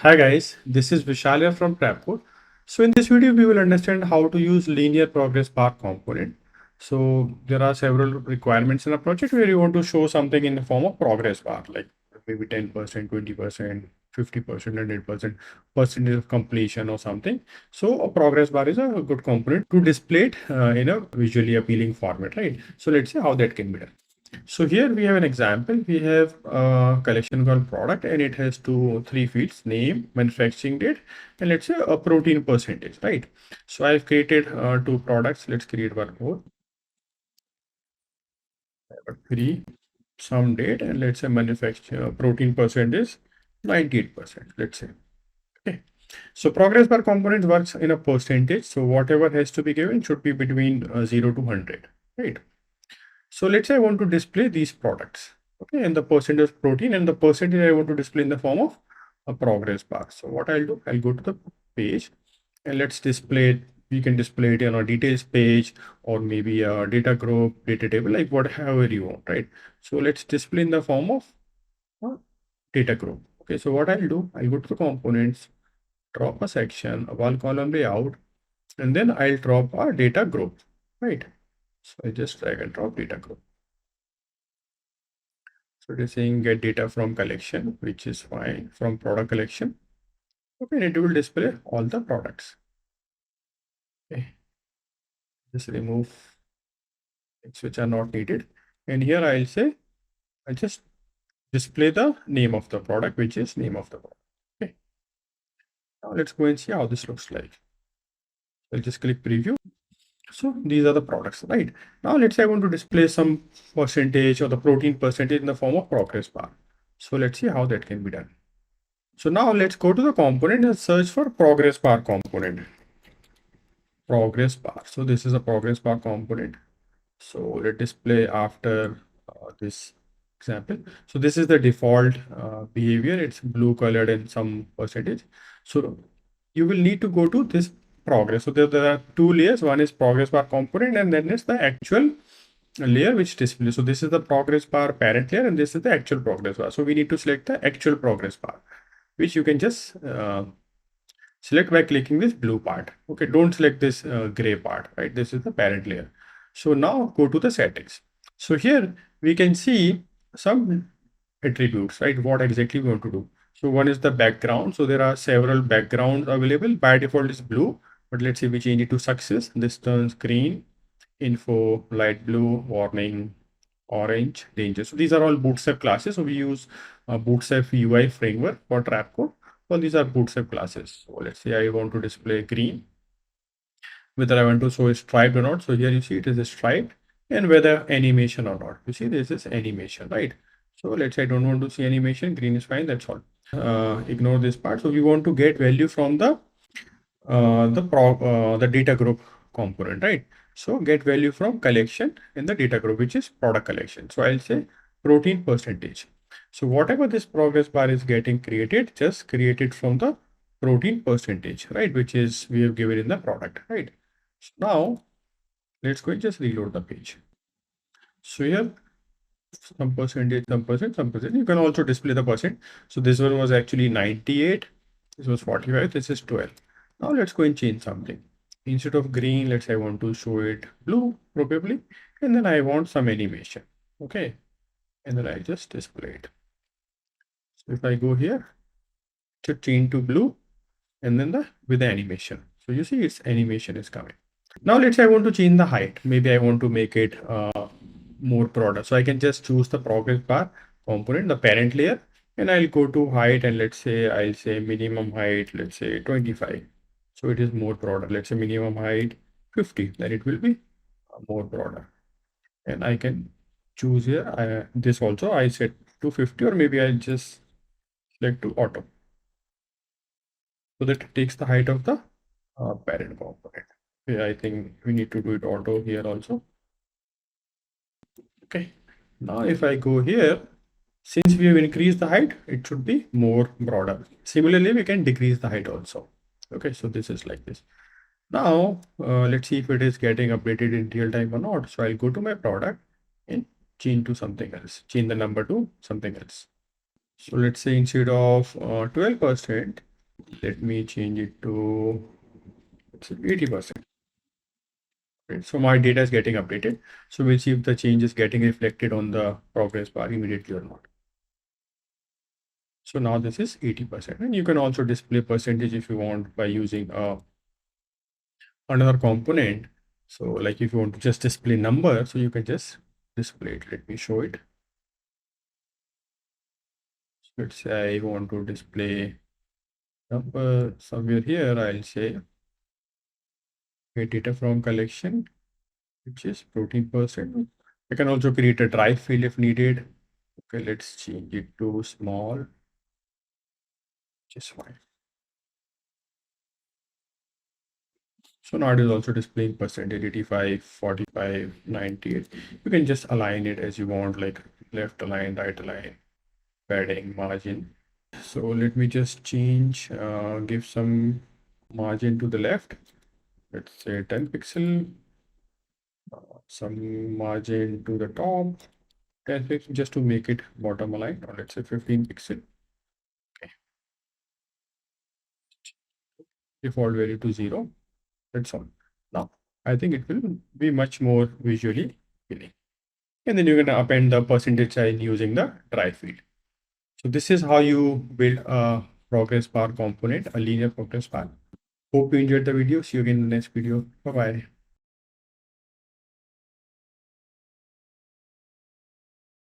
Hi guys, this is Vishalia from Prepcode. So in this video, we will understand how to use linear progress bar component. So there are several requirements in a project where you want to show something in the form of progress bar, like maybe 10%, 20%, 50%, 100% percentage of completion or something. So a progress bar is a good component to display it in a visually appealing format, right? So let's see how that can be done. So here we have an example. We have a collection called product and it has three fields: name, manufacturing date, and let's say a protein percentage, right? So I've created two products. Let's create one more. Three, some date, and let's say manufacture protein percentage 98%, let's say. Okay. So progress bar component works in a percentage. So whatever has to be given should be between 0 to 100, right? So let's say I want to display these products, okay, and the percentage of protein and the percentage I want to display in the form of a progress bar. So what I'll do, I'll go to the page and let's display it. We can display it on a details page or maybe a data group, data table, like whatever you want, right? So let's display in the form of a data group. Okay, so what I'll do, I'll go to the components, drop a section, a one column layout, and then I'll drop a data group, right? So I just drag and drop data group. So it is saying get data from collection, which is fine, from product collection. Okay, and it will display all the products. Okay, just remove things which are not needed. And here I'll say, I just display the name of the product, which is name of the product. Okay, now let's go and see how this looks like. I'll just click preview. So these are the products, right? Now let's say I want to display some percentage or the protein percentage in the form of progress bar. So let's see how that can be done. So now let's go to the component and search for progress bar component. Progress bar. So this is a progress bar component. So let display after this example. So this is the default behavior. It's blue colored in some percentage. So you will need to go to this progress. So there are two layers. One is progress bar component and then is the actual layer which displays. So this is the progress bar parent layer and this is the actual progress bar. So we need to select the actual progress bar, which you can just select by clicking this blue part. Okay, don't select this gray part, right? This is the parent layer. So now go to the settings. So here we can see some attributes, right? What exactly we want to do. So one is the background. So there are several backgrounds available. By default is blue, but let's say we change it to success. This turns green, info, light blue, warning, orange, danger. So these are all Bootstrap classes. So we use Bootstrap UI framework for Trapcode. Well, these are Bootstrap classes. So let's say I want to display green, whether I want to show striped or not. So here you see it is striped, and whether animation or not. You see this is animation, right? So let's say I don't want to see animation. Green is fine. That's all. Ignore this part. So we want to get value from the data group component, right? So get value from collection in the data group, which is product collection. So I'll say protein percentage. So whatever this progress bar is getting created, just create it from the protein percentage, right? Which is we have given in the product, right? So now let's go and just reload the page. So here some percentage, some percent, some percent. You can also display the percent. So this one was actually 98. This was 45. This is 12. Now let's go and change something. Instead of green, let's say I want to show it blue, probably. And then I want some animation. Okay. And then I just display it. So if I go here, to change to blue and then with the animation. So you see its animation is coming. Now let's say I want to change the height. Maybe I want to make it more broader. So I can just choose the progress bar component, the parent layer, and I'll go to height and let's say I'll say minimum height, let's say 25. So it is more broader. Let's say minimum height 50, then it will be more broader. And I can choose here this also I set to 50 or maybe I'll just select to auto. So that it takes the height of the parent component. Okay, I think we need to do it auto here also. Okay, now if I go here, since we have increased the height, it should be more broader. Similarly, we can decrease the height also. Okay, so this is like this. Now, let's see if it is getting updated in real time or not. So I'll go to my product and change to something else. Change the number to something else. So let's say instead of 12%, Let me change it to 80%. Right? So my data is getting updated. So we'll see if the change is getting reflected on the progress bar immediately or not. So now this is 80%. And you can also display percentage if you want by using another component. So like if you want to just display number, so you can just display it. Let me show it. So let's say I want to display number somewhere here. I'll say get data from collection, which is protein percent. I can also create a dry field if needed. Okay, let's change it to small, just fine. So now it is also displaying percentage 85, 45, 98. You can just align it as you want, like left align, right align, padding, margin. So let me just change, give some margin to the left. Let's say 10 pixel, some margin to the top, 10 pixel just to make it bottom align, or let's say 15 pixel. Okay. Default value to 0. That's all. Now, I think it will be much more visually appealing. And then you're going to append the percentage sign using the dry field. So this is how you build a progress bar component, a linear progress bar. Hope you enjoyed the video. See you again in the next video. Bye-bye.